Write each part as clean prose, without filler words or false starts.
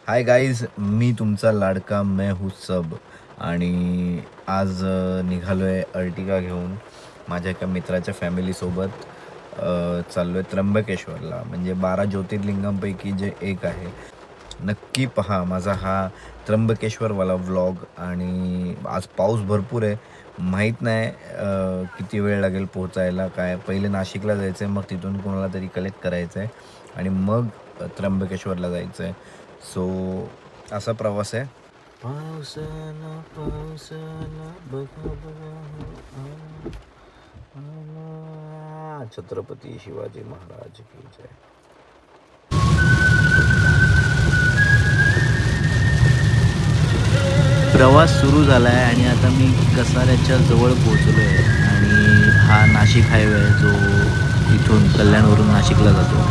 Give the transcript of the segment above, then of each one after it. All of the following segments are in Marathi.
हाय गाईज, मी तुमचा लाडका मैं हूँ सब. आणि आज निघालो आहे अर्टिगा घेऊन माझ्या एका मित्राच्या फॅमिलीसोबत. चाललो आहे त्र्यंबकेश्वरला, म्हणजे 12 ज्योतिर्लिंगांपैकी जे एक आहे. नक्की पहा माझा हा त्र्यंबकेश्वरवाला व्लॉग. आणि आज पाऊस भरपूर आहे. माहीत नाही किती वेळ लागेल पोहोचायला. काय पहिले नाशिकला जायचं आहे, मग तिथून कोणाला तरी कलेक्ट करायचं आहे आणि मग त्र्यंबकेश्वरला जायचं आहे. सो असा प्रवास आहे. पावसाला पावसाला बघा बघा आला. छत्रपती शिवाजी महाराज की जय. प्रवास सुरू झाला आहे आणि आता मी कसाऱ्याच्या जवळ पोहोचलो आहे. आणि हा नाशिक हायवे आहे जो इथून कल्याणवरून नाशिकला जातो.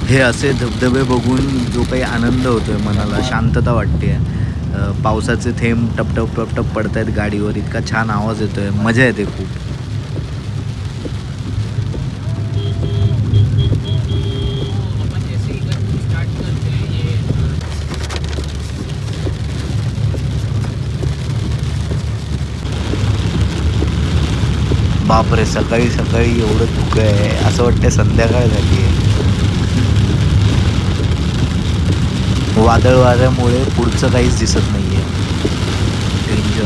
हे असे धबधबे बघून जो काही आनंद होतोय, मनाला शांतता वाटते. पावसाचे थेंब टपटप टपटप पडत आहेत गाडीवर, इतका छान आवाज येतोय, मजा येते खूप. बापरे, सकाळी सकाळी एवढं धुकं आहे, असं वाटतं संध्याकाळ झाली आहे. वादळ वाऱ्यामुळे पुढचं काहीच दिसत नाही आहे. डेंजर.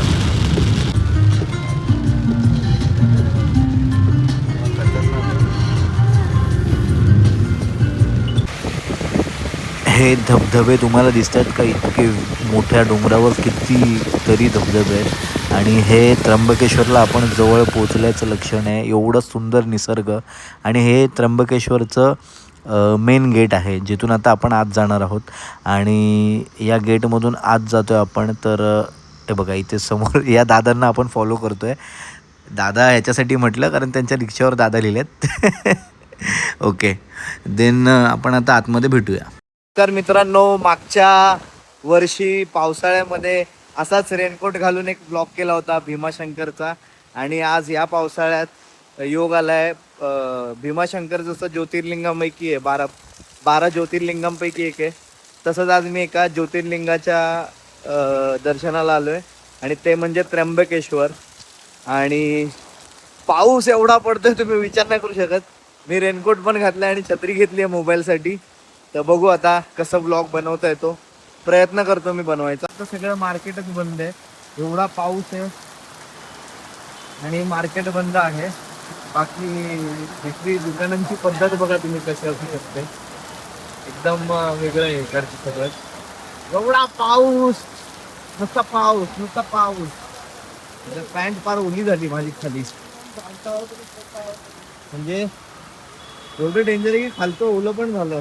हे धबधबे तुम्हाला दिसत आहेत का? इतके मोठ्या डोंगरावर किती तरी धबधबे आहेत. आणि हे त्र्यंबकेश्वरला आपण जवळ पोचल्याचं लक्षण आहे. एवढं सुंदर निसर्ग. आणि हे त्र्यंबकेश्वरचं मेन गेट आहे, जिथून आता आपण आत जाणार आहोत. आणि या गेटमधून आत जातो आहे आपण. तर हे बघा, इथे समोर या दादांना आपण फॉलो करतो आहे. दादा ह्याच्यासाठी म्हटलं कारण त्यांच्या रिक्षावर दादा लिहिलेत. ओके, देन आपण आता आतमध्ये भेटूया. तर मित्रांनो, मागच्या वर्षी पावसाळ्यामध्ये असाच रेनकोट घालून एक ब्लॉग केला होता भीमाशंकरचा. आणि आज या पावसाळ्यात योग आलाय. भीमाशंकर जसं ज्योतिर्लिंगांपैकी आहे, 12 ज्योतिर्लिंगांपैकी एक आहे, तसंच आज मी एका ज्योतिर्लिंगाच्या दर्शनाला आलोय आणि ते म्हणजे त्र्यंबकेश्वर. आणि पाऊस एवढा पडतोय तुम्ही विचार नाही करू शकत. मी रेनकोट पण घातलाय आणि छत्री घेतली आहे मोबाईलसाठी. तर बघू आता कसं ब्लॉग बनवता येतो, प्रयत्न करतो मी बनवायचा. आता सगळं मार्केटच बंद आहे, एवढा पाऊस आहे आणि मार्केट बंद आहे. बाकी विक्री दुकानांची पद्धत बघा तुम्ही कशी असू शकते, एकदम वेगळं आहे इकडचं सगळं. एवढा पाऊस, नुसता पाऊस नुसता पाऊस. पॅन्ट फार ओली झाली माझी खाली, म्हणजे एवढं डेंजर आहे की खालचं ओलं पण झालं.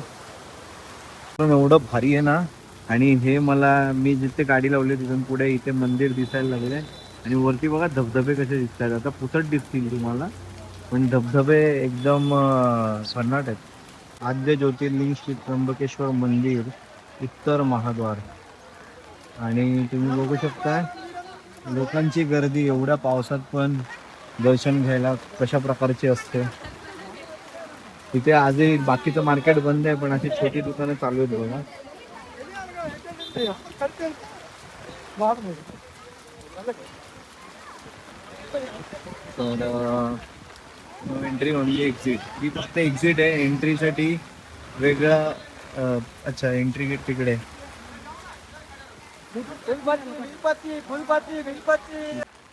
पण एवढं भारी आहे ना. आणि हे मला, मी जिथे गाडी लावली तिथून पुढे इथे मंदिर दिसायला लागले. आणि वरती बघा धबधबे कसे दिसतात. आता पुसट दिसतील तुम्हाला, पण धबधबे एकदम भन्नाट आहेत. आद्य ज्योतिर्लिंग श्री त्र्यंबकेश्वर मंदिर, उत्तर महाद्वार. आणि तुम्ही बघू शकता लोकांची गर्दी एवढ्या पावसात पण दर्शन घ्यायला कशा प्रकारची असते. तिथे आजही बाकीचं मार्केट बंद आहे, पण अशी छोटी दुकानं चालू आहेत बघा. तर एंट्री म्हणजे एक्झिट, ही फक्त एक्झिट आहे. एंट्रीसाठी वेगळा अच्छा, एंट्री गेट तिकडे.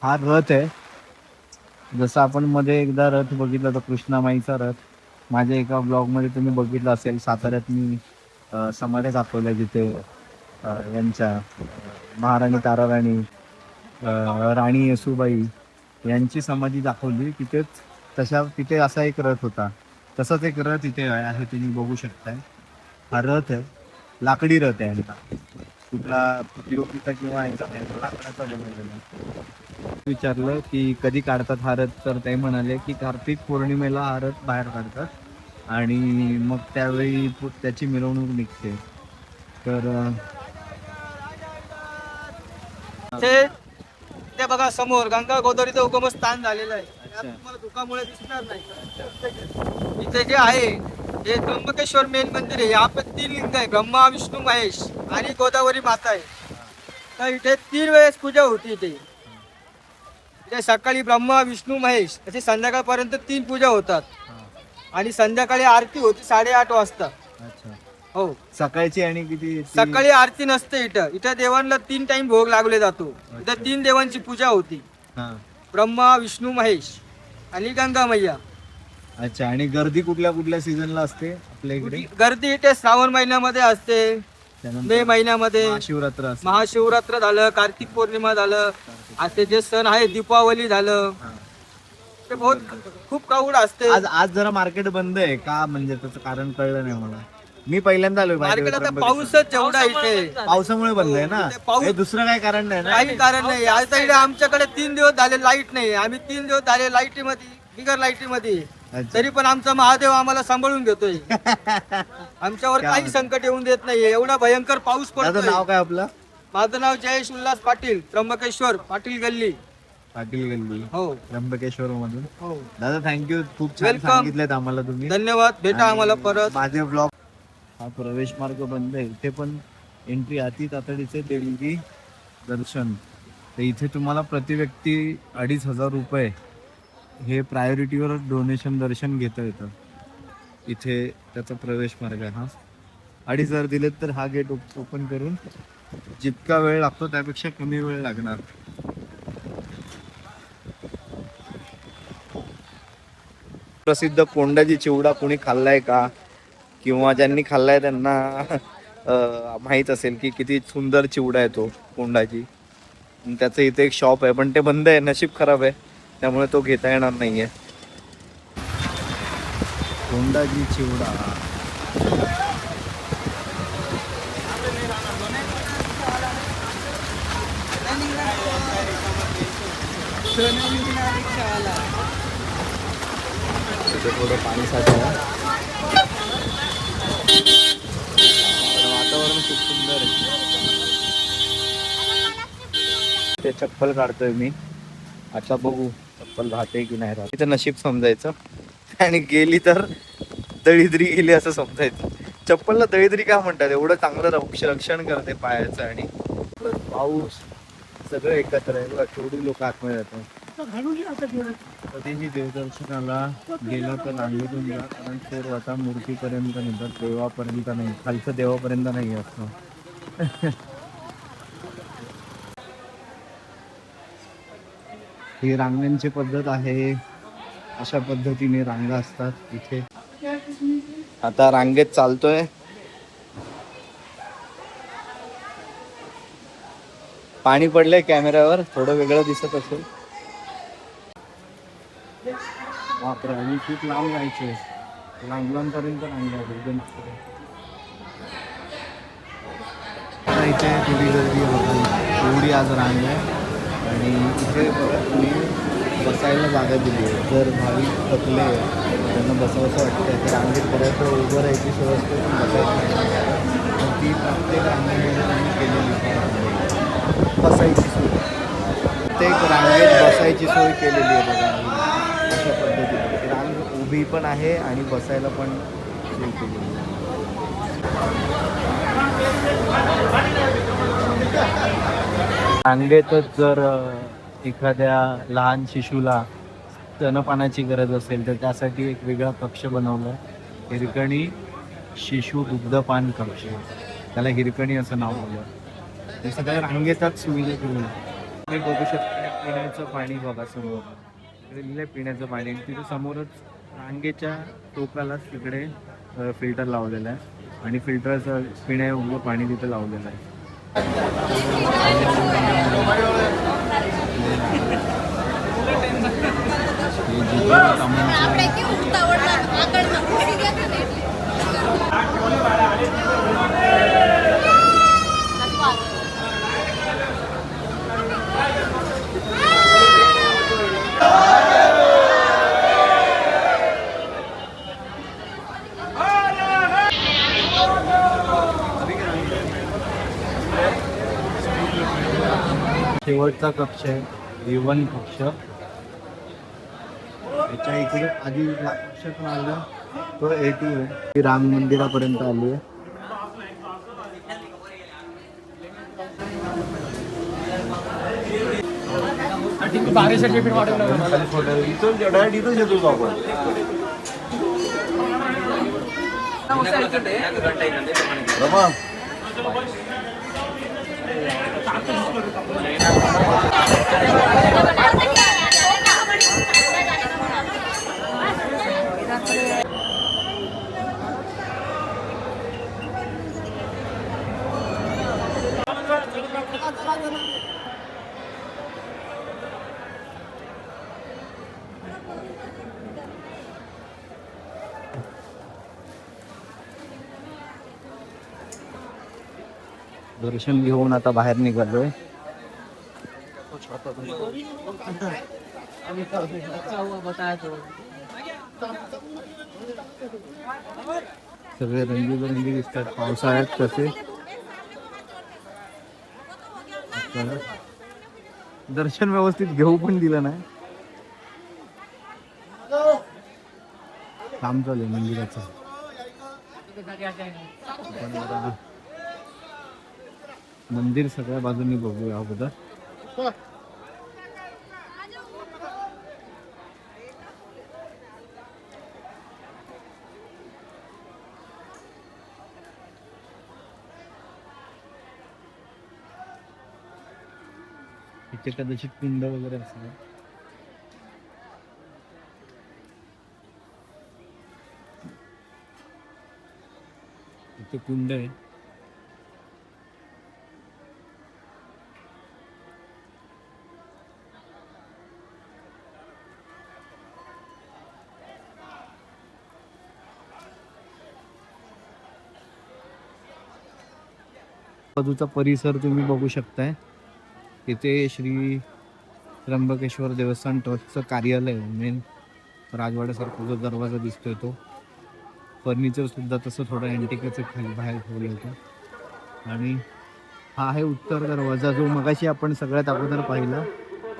हा रथ आहे, जसं आपण मध्ये एकदा रथ बघितला होता, कृष्णामाईचा रथ. माझ्या एका ब्लॉगमध्ये तुम्ही बघितलं असेल, साताऱ्यात मी समाध्या दाखवल्या जिथे यांच्या महाराणी ताराराणी, राणी येसुबाई यांची समाधी दाखवली तिथेच. तिथे असा एक रथ होता, तसाच एक रथ इथे आहे, तुम्ही बघू शकताय. हा रथ आहे, लाकडी रथ आहे. कुठला पिओपीचा किंवा लाकडाचा बनवलेला. विचारलं की कधी काढतात हा रथ, तर ते म्हणाले की कार्तिक पौर्णिमेला हा रथ बाहेर काढतात आणि मग त्यावेळी त्याची मिरवणूक निघते. तर ते बघा समोर गंगा गोदावरीचं उगमस्थान झालेलं आहे. तुम्हाला धुकामुळे दिसणार नाही. इथे जे आहे हे त्र्यंबकेश्वर मेन मंदिर आहे. यहाँ पे 3 लिंग आहे, ब्रह्मा विष्णू महेश आणि गोदावरी माता आहे. तर इथे 3 वेळेस पूजा होती. इथे सकाळी ब्रह्मा विष्णू महेश अशी संध्याकाळपर्यंत 3 पूजा होतात आणि संध्याकाळी आरती होती 8:30 वाजता. हो, सकाळची आणि किती? सकाळी आरती नसते इथं देवांना 3 टाइम भोग लागले जातो. इथं 3 देवांची पूजा होती, ब्रह्मा विष्णू महेश आणि गंगा मैया. अच्छा. आणि गर्दी कुठल्या कुठल्या सीझनला असते आपल्या इकडे? गर्दी इथे श्रावण महिन्यामध्ये असते, मे महिन्यामध्ये महाशिवरात्र झालं, कार्तिक पौर्णिमा झालं, असे जे सण आहे, दीपावली झालं, ते खूप क्राऊड असते. आज जरा मार्केट बंद आहे का? म्हणजे त्याचं कारण कळलं नाही मला. मी पहिल्यांदा आलोय मार्केट. आता पाऊसच जेवढा इथे, पावसामुळे बंद आहे ना? पाऊस, दुसरं काही कारण नाही ना? काही कारण नाही. आता इथे आमच्याकडे 3 दिवस झाले लाईट नाही. आम्ही 3 दिवस झाले लाईटीमध्ये, बिगर लाईटीमध्ये, तरी पण आमचा महादेव आम्हाला सांभाळून घेतोय. आमच्यावर काही संकट येऊन देत नाही. एवढा भयंकर पाऊस पडतो. नाव काय आपलं? माझं नाव जयेश उल्हास पाटील, त्र्यंबकेश्वर, पाटील गल्ली. हो, त्र्यंबकेश्वर मधून. हो दादा, थँक्यू. खूप छान वेलकम. सांगितलेत आम्हाला तुम्ही. धन्यवाद. भेटा आम्हाला परत. माझे ब्लॉग. हा प्रवेश मार्ग बंद आहे. इथे पण एंट्री अति तातडीचे देणगी दर्शन. तर इथे तुम्हाला प्रति व्यक्ती 2,500 रुपये हे प्रायोरिटीवर डोनेशन दर्शन घेता येतं. इथे त्याचा प्रवेश मार्ग आहे. हा 2,500 दिलेत तर हा गेट ओपन करून जितका वेळ लागतो त्यापेक्षा कमी वेळ लागणार. प्रसिद्ध कोंडाजी चिवडा कोणी खाल्लाय का? किंवा ज्यांनी खाल्लाय त्यांना माहीत असेल की किती सुंदर चिवडा आहे तो कोंडाजी. त्याचं इथे एक शॉप आहे, पण ते बंद आहे. नशीब खराब आहे, त्यामुळे तो घेता येणार नाहीये. कोंडाजी चिवडा. थोडं पाणी साठवलं. वातावरण खूप सुंदर आहे. ते चप्पल काढतोय मी. आता बघू चप्पल राहते की नाही राहते. नशीब समजायचं आणि गेली तर दळिद्री गेली असं समजायचं. चप्पलला दळिद्री का म्हणतात? एवढं चांगलं रक्षण करते पायाचं. आणि पाऊस सगळं एकत्र आहे बघा. थोडी लोक आतमध्ये जातात. कधीही देवदर्शनाला गेलं तर रांगेतून जा, कारण चोर आता मूर्तीपर्यंत नेतात, देवापर्यंत नाही. खालचं देवापर्यंत नाही असं. ही रांगांची पद्धत आहे. अशा पद्धतीने रांगा असतात इथे. आता रांगेत चालतोय. पाणी पडलंय कॅमेऱ्यावर, थोडं वेगळं दिसत असेल. बापरे, आणि खूप लांब जायचंय. लांबपर्यंत रांगा एकदम. इथे थोडी गर्दी एवढी आज रांग आहे. आणि इथे तुम्ही बसायला जागा दिली आहे. जर भाविक थकले, त्यांना बसावंसं वाटतं, तर रांगेत बऱ्याच उभं राहायची सोय असते, पण बसायची पण ती प्रत्येक रांगेमध्ये त्यांनी केलेली आहे. बसायची सोय, प्रत्येक रांगेत बसायची सोय केलेली आहे बघा. अशा पद्धतीने रांग उभी पण आहे आणि बसायला पण सोय केलेली आहे. रांगेतच जर एखाद्या लहान शिशूला स्तनपानाची गरज असेल तर त्यासाठी एक वेगळा कक्ष बनवला. हिरकणी शिशु दुग्धपान कक्ष, त्याला हिरकणी असं नाव दिलं. हे सगळ्या रांगेतच सुविधा करून तुम्ही बघू शकता. पिण्याचं पाणी बघा समोर, इकडे पिण्याचं पाणी. तिथे समोरच रांगेच्या टोकालाच तिकडे फिल्टर लावलेलं आहे आणि फिल्टरचं पिण्यायोग्य पाणी तिथे लावलेलं आहे. शेवटचा कक्ष आहे जीवन कक्ष. याच्या इकडे आधी या कक्षातून आलं तो A2 आहे. राम मंदिरापर्यंत आली आहे. इथून येतो आपण. दर्शन घेऊन आता बाहेर निघालोय. सगळे रंगीबेरंगी दिसतात पावसाळ्यात कसे. दर्शन व्यवस्थित घेऊ पण दिलं नाही. काम चालू आहे मंदिराचं. मंदिर सगळ्या बाजूनी बघूया अगोदर. इथे कदाचित पिंड वगैरे असेल. इथे कुंड आहे. बाजूचा परिसर तुम्ही बघू शकताय. इथे श्री त्र्यंबकेश्वर देवस्थान ट्रस्टचं कार्यालय मेन राजवाड्यासारखा जो दरवाजा दिसतोय तो. फर्निचर सुद्धा तसं थोडं अँटिकाचं खाली बाहेर ठेवलं होतं. आणि हा आहे उत्तर दरवाजा जो मगाशी आपण सगळ्यात अगोदर पाहिला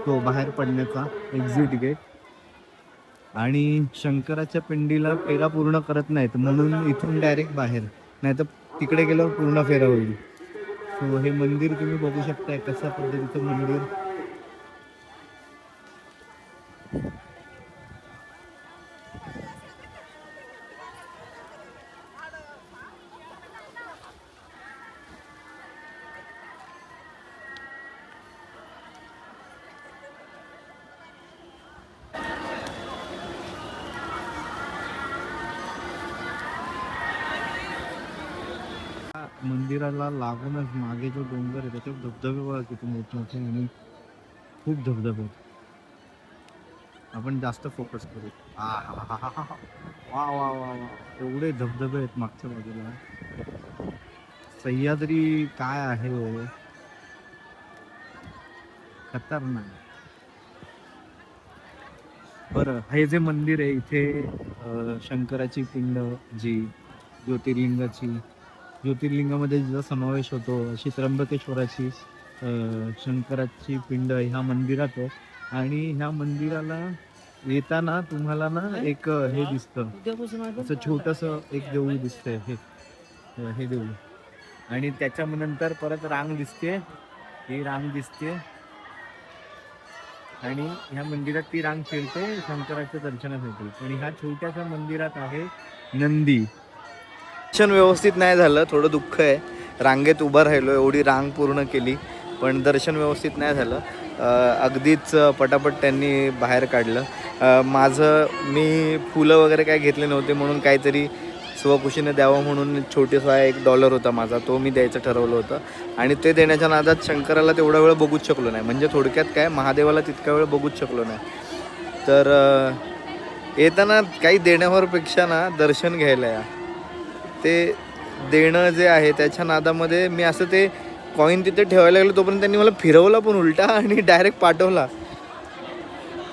तो बाहेर पडण्याचा एक्झिट गेट. आणि शंकराच्या पिंडीला फेरा पूर्ण करत नाहीत म्हणून इथून डायरेक्ट बाहेर, नाही तर तिकडे गेल्यावर पूर्ण फेरा होईल. सो हे मंदिर तुम्ही बघू शकताय कशा पद्धतीचं मंदिर. मंदिराला लागूनच मागे जो डोंगर आहे त्याच्यावर धबधबे बघा किती मोठे मोठे आणि खूप धबधबे. आपण जास्त फोकस करू. वा वा वा वा, एवढे धबधबे आहेत मागच्या बाजूला. सह्याद्री काय आहे हो, खतरनाक. बरं, हे जे मंदिर आहे इथे शंकराची पिंड जी ज्योतिर्लिंगामध्ये जिचा समावेश होतो अशी त्र्यंबकेश्वराची शंकराची पिंड ह्या मंदिरात आहे. आणि ह्या मंदिराला येताना तुम्हाला ना एक हे दिसतं असं छोटंसं एक देऊळ दिसतंय. हे देऊळ आणि त्याच्या नंतर परत रांग दिसते. ही रांग दिसते आणि ह्या मंदिरात ती रांग फिरते शंकराच्या दर्शनासाठी. आणि ह्या छोट्याशा मंदिरात आहे नंदी. दर्शन व्यवस्थित नाही झालं, थोडं दुःख आहे. रांगेत उभं राहिलो, एवढी रांग पूर्ण केली पण दर्शन व्यवस्थित नाही झालं. अगदीच पटापट त्यांनी बाहेर काढलं. मी फुलं वगैरे काय घेतले नव्हते म्हणून काहीतरी स्वखुशीने द्यावं म्हणून छोटेसा $1 होता माझा, तो मी द्यायचं ठरवलं होतं. आणि ते देण्याच्या नादात शंकराला तेवढा वेळ बघूच शकलो नाही. म्हणजे थोडक्यात काय, महादेवाला तितका वेळ बघूच शकलो नाही. तर येताना काही देण्यावरपेक्षा ना दर्शन घ्यायला या. ते देणं जे आहे त्याच्या नादामध्ये मी असं ते कॉईन तिथे ठेवायला गेलो तोपर्यंत त्यांनी मला फिरवला पण उलटा आणि डायरेक्ट पाठवला.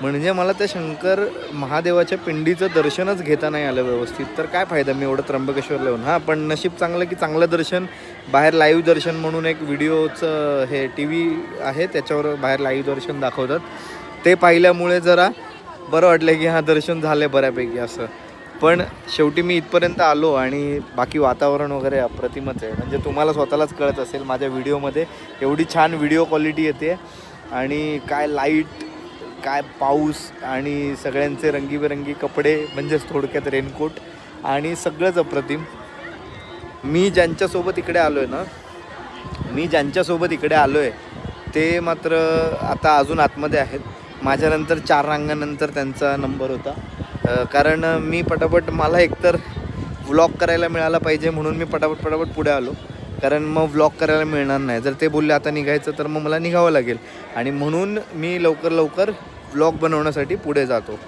म्हणजे मला त्या शंकर महादेवाच्या पिंडीचं दर्शनच घेता नाही आलं व्यवस्थित, तर काय फायदा मी एवढं त्र्यंबकेश्वरला येऊन. हां, पण नशीब चांगलं की चांगलं दर्शन बाहेर लाईव्ह दर्शन म्हणून एक व्हिडिओचं हे टी व्ही आहे त्याच्यावर बाहेर लाईव्ह दर्शन दाखवतात, ते पाहिल्यामुळे जरा बरं वाटलं की हां दर्शन झालं बऱ्यापैकी असं. पण शेवटी मी इथपर्यंत आलो आणि बाकी वातावरण वगैरे अप्रतिमच आहे. म्हणजे तुम्हाला स्वतःलाच कळत असेल माझ्या व्हिडिओमध्ये एवढी छान व्हिडिओ क्वालिटी येते आणि काय लाईट, काय पाऊस आणि सगळ्यांचे रंगीबेरंगी कपडे, म्हणजेच थोडक्यात रेनकोट आणि सगळंच अप्रतिम. मी ज्यांच्यासोबत इकडे आलो आहे ते मात्र आता अजून आतमध्ये आहेत. माझ्यानंतर 4 रांगानंतर त्यांचा नंबर होता. कारण मी पटापट, मला एकतर व्लॉग करायला मिळाला पाहिजे म्हणून मी पटापट पुढे आलो, कारण मग व्लॉग करायला मिळणार नाही. जर ते बोलले आता निघायचं तर मग मला निघावं लागेल, आणि म्हणून मी लवकर व्लॉग बनवण्यासाठी पुढे जातो.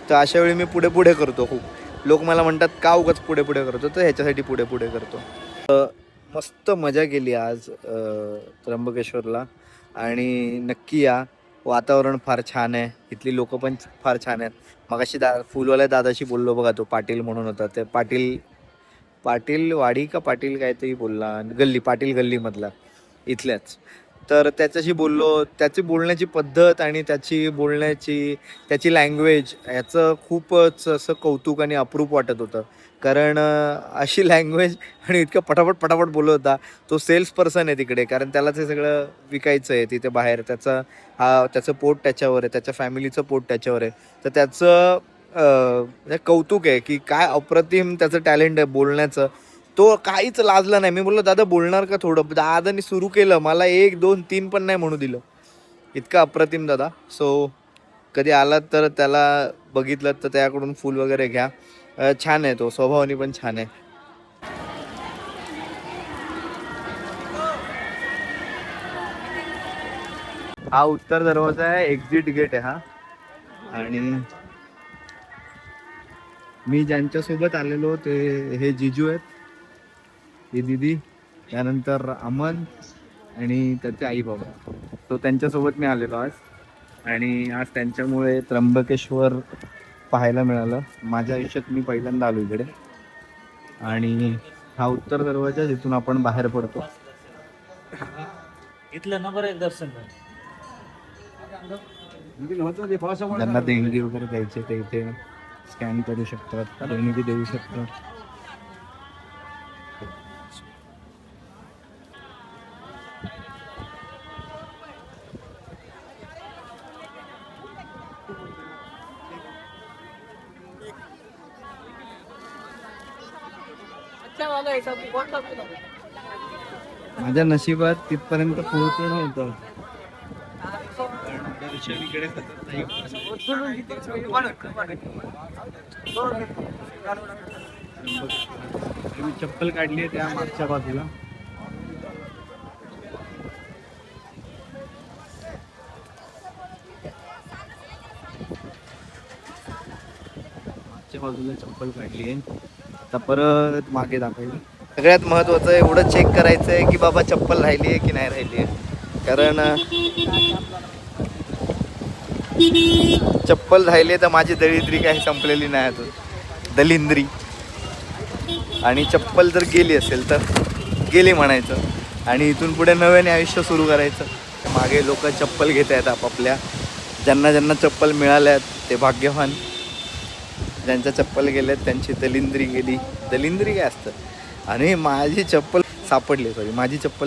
तर अशा वेळी मी पुढे करतो. खूप लोक मला म्हणतात का उगाच पुढे करतो, तर ह्याच्यासाठी पुढे करतो. मस्त मजा केली आज त्र्यंबकेश्वरला, आणि नक्की या. वातावरण फार छान आहे, इथली लोक पण फार छान आहेत. मगाशी फुलवाल्या दादाशी बोललो बघा, तो पाटील म्हणून होता, ते पाटील वाडी का पाटील काहीतरी बोलला, पाटील गल्लीमधला इथल्याच. तर त्याच्याशी बोललो, त्याची बोलण्याची पद्धत आणि त्याची लँग्वेज याचं खूपच असं कौतुक आणि अप्रूप वाटत होतं. कारण अशी लँग्वेज आणि इतकं पटापट बोलत होता. तो सेल्स पर्सन आहे तिकडे, कारण त्याला ते सगळं विकायचं आहे तिथे बाहेर. त्याचं पोट त्याच्यावर आहे, त्याच्या फॅमिलीचं पोट त्याच्यावर आहे. तर त्याचं कौतुक आहे की काय अप्रतिम त्याचं टॅलेंट आहे बोलण्याचं. तो काहीच लाजला नाही. मी बोललो दादा बोलणार का थोडं, दादानी सुरू केलं, मला 1 2 3 पण नाही म्हणू दिलं. इतका अप्रतिम दादा. सो कधी आलात तर त्याला बघितलं तर त्याकडून फुल वगैरे घ्या. छान आहे तो, स्वभावाने पण छान आहे. हा उत्तर दरवाजा आहे, एक्झिट गेट आहे हा. आणि मी ज्यांच्यासोबत आलेलो ते हे जिजू आहेत, ही दिदी, त्यानंतर अमन आणि त्याचे आई बाबा. तो त्यांच्यासोबत मी आलेलो आज, आणि आज त्यांच्यामुळे त्र्यंबकेश्वर पाहायला मिळालं. माझ्या आयुष्यात मी पहिल्यांदा आलो इकडे. आणि हा उत्तर दरवाजा जिथून आपण बाहेर पडतो. इथलं नंबर एक दर्शन ज्यांना देणगी वगैरे द्यायचे ते इथे स्कॅन करू शकतात, देणगी देऊ शकतात. माझ्या नशिबात तिथपर्यंत पोहोचणं होतं. मी चप्पल काढली आहे त्या मागच्या बाजूला. मागच्या बाजूला चप्पल काढली आहे, आता परत मागे दाखवली. सगळ्यात महत्त्वाचं एवढं चेक करायचं आहे की बाबा चप्पल राहिली आहे की नाही राहिली आहे. कारण चप्पल राहिली तर माझी दलिंद्री काही संपलेली नाही अजून, दलिंद्री. आणि चप्पल जर गेली असेल तर गेली म्हणायचं, आणि इथून पुढे नव्याने आयुष्य सुरू करायचं. मागे लोक चप्पल घेत आहेत आपापल्या. ज्यांना चप्पल मिळाल्यात ते भाग्यवान. ज्यांच्या चप्पल गेल्यात त्यांची दलिंद्री गेली. दलिंद्री काय असतं. आणि माझी चप्पल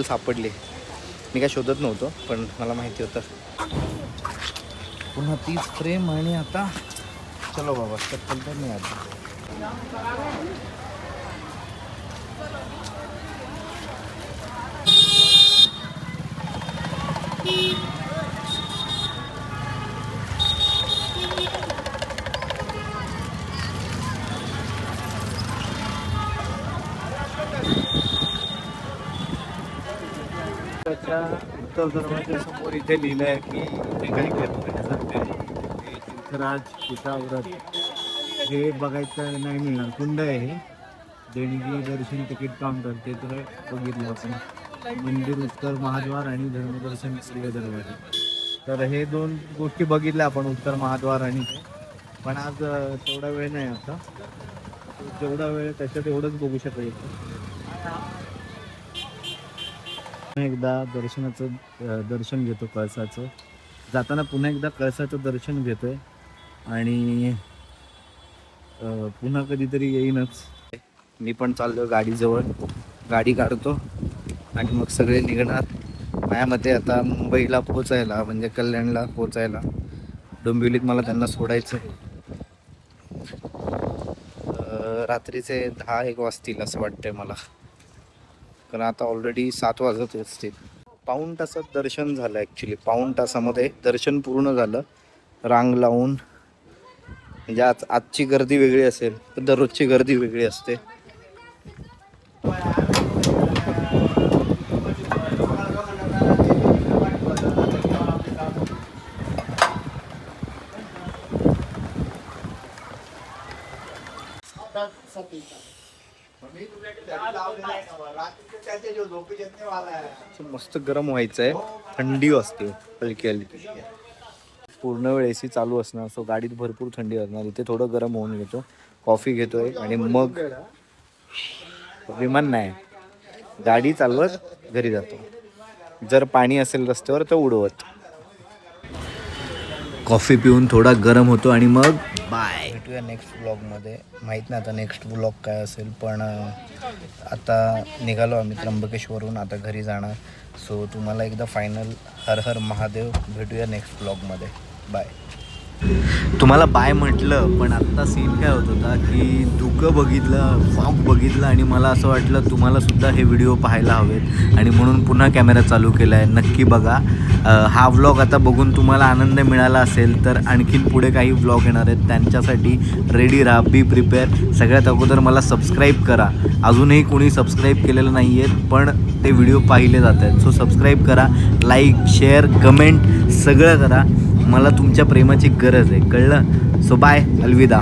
सापडली. मी काय शोधत नव्हतो, पण मला माहिती होतं. पुन्हा तीच फ्रेम, आणि आता चलो बाबा, चप्पल तर नाही आता. उत्तर दरवाजासमोर इथे लिहिलं आहे की तीर्थराज पिठाव्रत हे बघायचं नाही मिळणार. कुंड आहे हे, देणगी दर्शन तिकीट काउंटर, ते तर बघितलं आपण. मंदिर उत्तर महाद्वार आणि धर्मदर्शन श्री दरवाजा. तर हे 2 गोष्टी बघितल्या आपण, उत्तर महाद्वार आणि ते. पण आज तेवढा वेळ नाही आता, जेवढा वेळ त्याच्यात एवढंच बघू शकेल. एकदा दर्शन घेतो कळसाचं. जाताना पुन्हा एकदा कळसाचं दर्शन घेतोय आणि पुन्हा कधीतरी येईनच. मी पण चाललो गाडीजवळ, गाडी काढतो आणि मग सगळे निघणार. माझ्या मते आता मुंबईला पोचायला, म्हणजे कल्याणला पोचायला, डोंबिवलीत मला त्यांना सोडायचं आहे. रात्रीचे 10-1 वाजतील असं वाटतंय मला, कारण आता ऑलरेडी 7 वाजत असतील. पाऊण तासात दर्शन झालं, ॲक्च्युली पाऊण तासामध्ये दर्शन पूर्ण झालं. रांग लावून, म्हणजे आजची गर्दी वेगळी असेल, तर दररोजची गर्दी वेगळी असते. मस्त गरम व्हायचं आहे, थंडी वाजते हलकी हलकी. पूर्ण वेळ AC चालू असणार, सो गाडीत भरपूर थंडी असणार. इथे थोडं गरम होऊन घेतो, कॉफी घेतोय आणि मग विमान नाही, गाडी चालवत घरी जातो. जर पाणी असेल रस्त्यावर तर उडवत. कॉफी पिऊन थोडा गरम होतो आणि मग बाय. भेटूया नेक्स्ट व्लॉगमध्ये. माहीत नाही आता नेक्स्ट व्लॉग काय असेल, पण आता निघालो आम्ही त्र्यंबकेश्वरहून, आता घरी जाणार. सो तुम्हाला एकदा फायनल हर हर महादेव. भेटूया नेक्स्ट व्लॉगमध्ये. बाय. तुम्हाला बाय म्हटलं, पण आत्ता सीन काय होत होता की धुकं बघितलं, फॉग बघितलं आणि मला असं वाटलं तुम्हाला सुद्धा हे व्हिडिओ पाहायला हवेत आणि म्हणून पुन्हा कॅमेरा चालू केला आहे. नक्की बघा हा व्लॉग. आता बघून तुम्हाला आनंद मिळाला असेल तर आणखीन पुढे काही व्लॉग येणार आहेत, त्यांच्यासाठी रेडी राहा, बी प्रिपेअर. सगळ्यात अगोदर मला सबस्क्राईब करा. अजूनही कोणी सबस्क्राईब केलेलं नाही आहेत, पण ते व्हिडिओ पाहिले जात आहेत. सो सबस्क्राईब करा, लाईक, शेअर, कमेंट सगळं करा. मला तुमच्या प्रेमाची गरज आहे, कळलं? सो बाय, अलविदा.